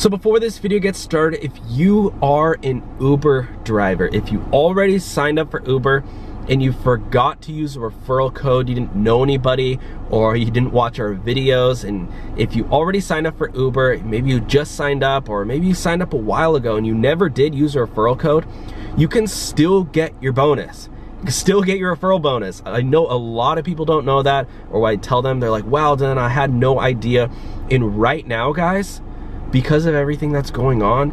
So before this video gets started, if you are an Uber driver, if you already signed up for Uber and you forgot to use a referral code, you didn't know anybody, or you didn't watch our videos, and if you already signed up for Uber, maybe you just signed up, or maybe you signed up a while ago and you never did use a referral code, you can still get your bonus. You can still get your referral bonus. I know a lot of people don't know that, or when I tell them, they're like, wow, then I had no idea. And right now, guys, because of everything that's going on,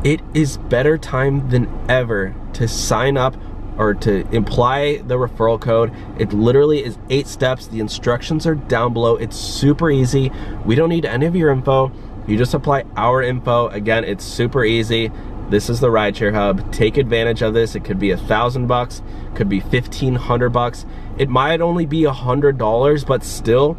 it is better time than ever to sign up or to apply the referral code. It literally is 8 steps. The instructions are down below. It's super easy. We don't need any of your info. You just apply our info. Again, it's super easy. This is the Rideshare Hub. Take advantage of this. It could be $1,000, could be $1,500. It might only be $100, but still,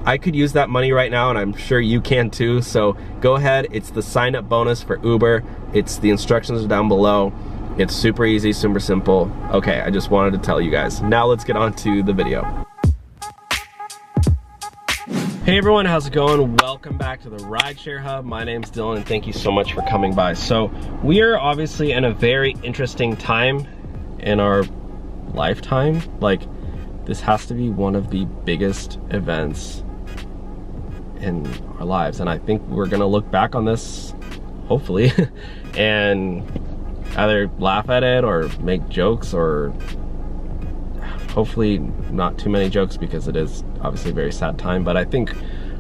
I could use that money right now, and I'm sure you can too. So go ahead. It's the sign up bonus for Uber. The instructions are down below. It's super easy, super simple. Okay, I just wanted to tell you guys. Now let's get on to the video. Hey everyone, how's it going? Welcome back to the Rideshare Hub. My name's Dylan, and thank you so much for coming by. So we are obviously in a very interesting time in our lifetime. Like, this has to be one of the biggest events in our lives, and I think we're gonna look back on this, hopefully, and either laugh at it or make jokes, or hopefully not too many jokes, because it is obviously a very sad time. But I think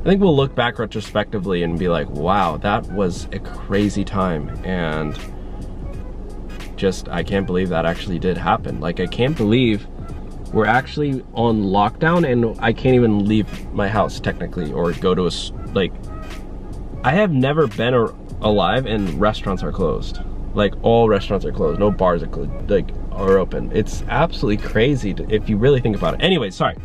we'll look back retrospectively and be like, wow, that was a crazy time, and just, I can't believe that actually did happen. Like, I can't believe we're actually on lockdown and I can't even leave my house technically, or go to like, I have never been alive and restaurants are closed. Like, all restaurants are closed, no bars are closed, like, are open. It's absolutely crazy if you really think about it. Anyway, sorry.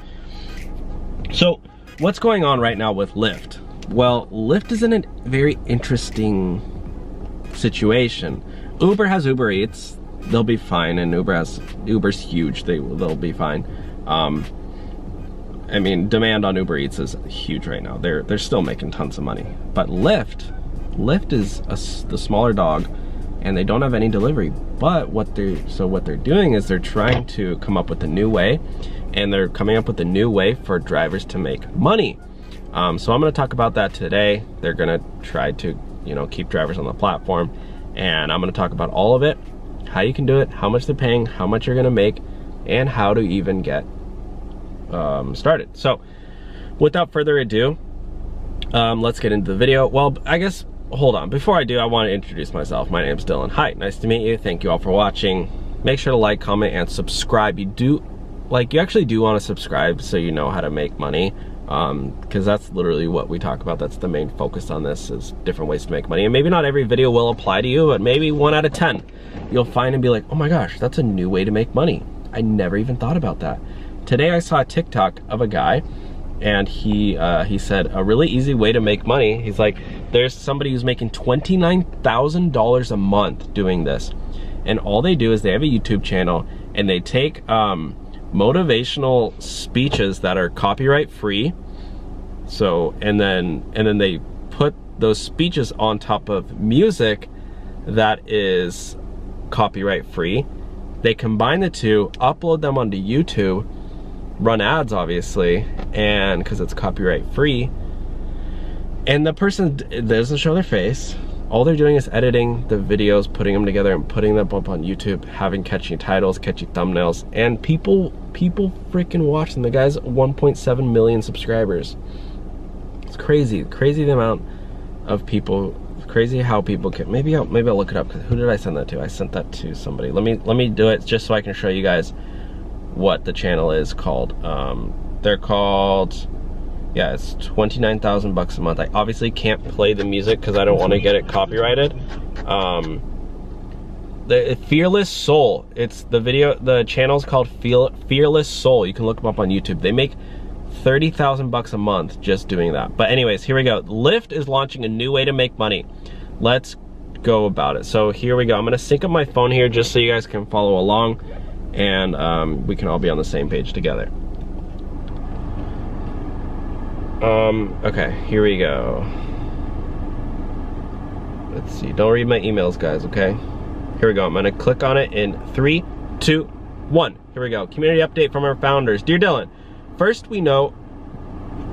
So what's going on right now with Lyft? Well, Lyft is in a very interesting situation. Uber has Uber Eats. They'll be fine, and Uber's huge. They'll be fine. I mean, demand on Uber Eats is huge right now. They're still making tons of money. But Lyft is the smaller dog, and they don't have any delivery. But what they're doing is they're trying to come up with a new way, and they're coming up with a new way for drivers to make money. So I'm going to talk about that today. They're going to try to, keep drivers on the platform, and I'm going to talk about all of it. How you can do it, how much they're paying, how much you're gonna make, and how to even get started. So without further ado, let's get into the video. Well, I guess, hold on. Before I do, I want to introduce myself. My name's Dylan. Hi, nice to meet you. Thank you all for watching. Make sure to like, comment, and subscribe. You actually do want to subscribe so you know how to make money. Because that's literally what we talk about. That's the main focus on this, is different ways to make money. And maybe not every video will apply to you, but maybe 1 out of 10 you'll find and be like, oh my gosh, that's a new way to make money. I never even thought about that. Today I saw a TikTok of a guy, and he said a really easy way to make money. He's like, there's somebody who's making $29,000 a month doing this, and all they do is they have a YouTube channel, and they take motivational speeches that are copyright free. So, and then they put those speeches on top of music that is copyright free. They combine the two, upload them onto YouTube, run ads obviously, and because it's copyright free, and the person doesn't show their face. All they're doing is editing the videos, putting them together and putting them up on YouTube, having catchy titles, catchy thumbnails, and people freaking watch them. The guy's 1.7 million subscribers. It's crazy the amount of people. Crazy how people can. Maybe I'll look it up. Who did I send that to? I sent that to somebody. Let me do it just so I can show you guys what the channel is called. They're called, yeah, it's $29,000 a month. I obviously can't play the music because I don't want to get it copyrighted. The Fearless Soul. It's the channel's called Fearless Soul. You can look them up on YouTube. They make $30,000 a month just doing that. But anyways, here we go. Lyft is launching a new way to make money. Let's go about it. So here we go. I'm gonna sync up my phone here just so you guys can follow along, and we can all be on the same page together. Okay, here we go. Let's see, don't read my emails, guys, okay? Here we go, I'm gonna click on it in 3, 2, 1. Here we go, community update from our founders. Dear Dylan, first we know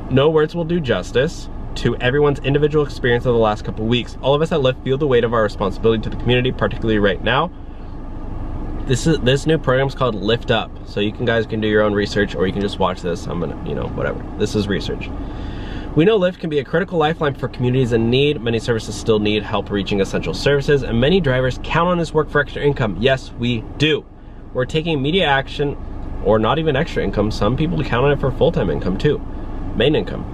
no words will do justice to everyone's individual experience of the last couple weeks. All of us at Lyft feel the weight of our responsibility to the community, particularly right now. This new program is called Lift Up, so you guys can do your own research, or you can just watch this. I'm gonna, whatever. This is research. We know Lyft can be a critical lifeline for communities in need. Many services still need help reaching essential services, and many drivers count on this work for extra income. Yes, we do. We're taking immediate action, or not even extra income. Some people count on it for full-time income too, main income.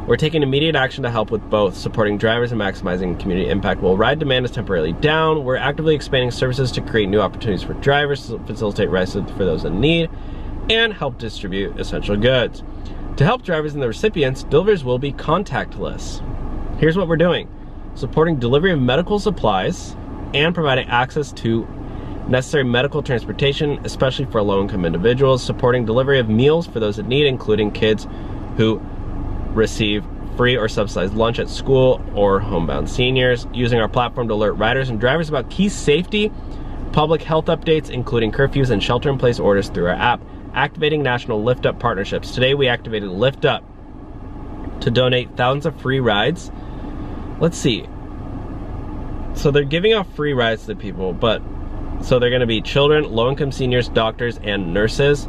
We're taking immediate action to help with both supporting drivers and maximizing community impact. While ride demand is temporarily down, we're actively expanding services to create new opportunities for drivers, to facilitate rides for those in need, and help distribute essential goods. To help drivers and the recipients, deliveries will be contactless. Here's what we're doing: supporting delivery of medical supplies and providing access to necessary medical transportation, especially for low-income individuals, supporting delivery of meals for those in need, including kids who receive free or subsidized lunch at school, or homebound seniors, using our platform to alert riders and drivers about key safety, public health updates, including curfews and shelter-in-place orders through our app, activating national Lift Up partnerships. Today we activated Lift Up to donate thousands of free rides. Let's see. So they're giving out free rides to people, but so they're gonna be children, low-income seniors, doctors, and nurses.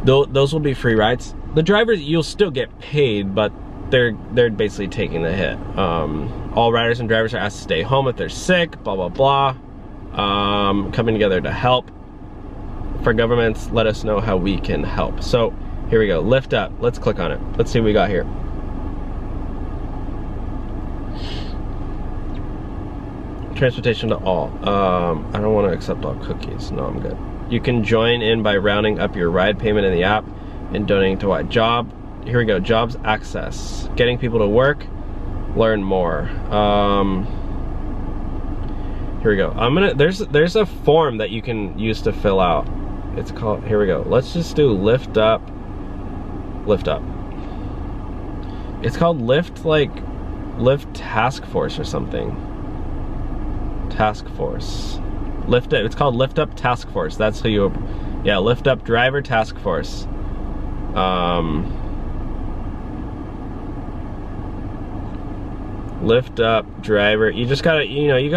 Those will be free rides. The drivers, you'll still get paid, but they're basically taking the hit. All riders and drivers are asked to stay home if they're sick, blah, blah, blah. Coming together to help. For governments, let us know how we can help. So here we go, Lift Up. Let's click on it. Let's see what we got here. Transportation to all. I don't want to accept all cookies. No, I'm good. You can join in by rounding up your ride payment in the app and donating to what? Job. Here we go. Jobs access. Getting people to work. Learn more. Here we go. There's a form that you can use to fill out. It's called, here we go. Let's just do Lift Up. Lift Up. It's called Lyft Task Force or something. Task Force. Lift Up. It's called Lift Up Task Force. That's who you. Yeah, Lift Up Driver Task Force. Lift Up Driver. You just gotta, you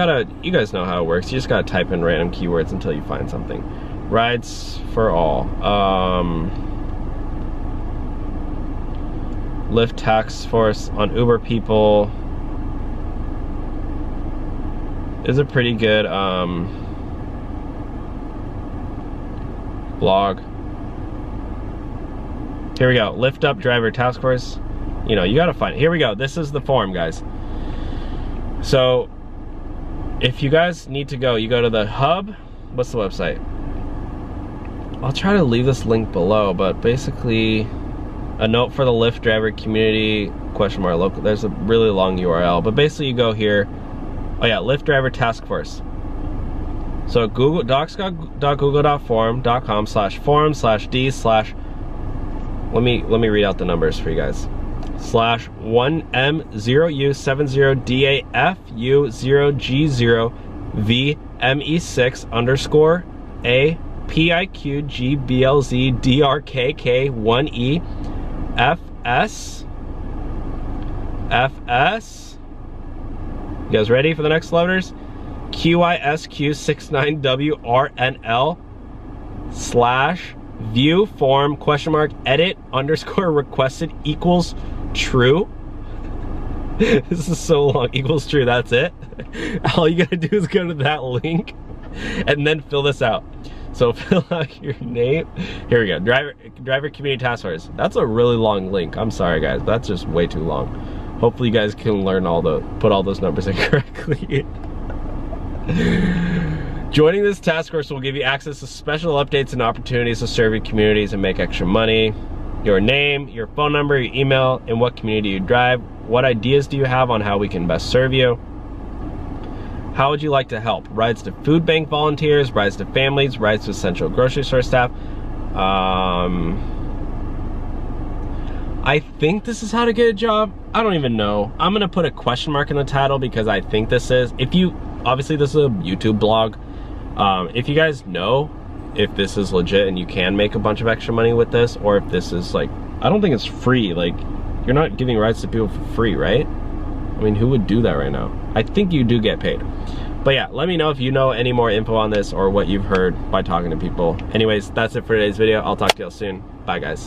guys know how it works. You just gotta type in random keywords until you find something. Rides for all. Lyft Task Force on Uber people is a pretty good blog. Here we go. Lift Up Driver Task Force. You gotta find it. Here we go. This is the form, guys. So if you guys need to go, you go to the hub. What's the website? I'll try to leave this link below, but basically a note for the Lyft driver community, !local. There's a really long URL, but basically you go here. Oh yeah, Lyft Driver Task Force. So Google docs.google.forum.com/forum/d/ let me read out the numbers for you guys. /1M0U0G0VME6_A_PIQ_GBLZ_DRKK1E FS. You guys ready for the next letters? QISQ69WRNL/view form !edit_requested equals true. This is so long. Equals true, that's it. All you gotta do is go to that link and then fill this out. So fill out your name. Here we go. Driver Community Task Force. That's a really long link. I'm sorry guys, that's just way too long. Hopefully you guys can learn put all those numbers in correctly. Joining this task force will give you access to special updates and opportunities to serve your communities and make extra money. Your name, your phone number, your email, and what community you drive. What ideas do you have on how we can best serve you? How would you like to help? Rides to food bank volunteers, rides to families, rides to essential grocery store staff. I think this is how to get a job. I don't even know. I'm gonna put a question mark in the title because I think this is. Obviously this is a YouTube blog. If you guys know if this is legit and you can make a bunch of extra money with this, or if this is like, I don't think it's free. Like, you're not giving rides to people for free, right? I mean, who would do that right now? I think you do get paid. But yeah, let me know if you know any more info on this or what you've heard by talking to people. Anyways, that's it for today's video. I'll talk to y'all soon. Bye, guys.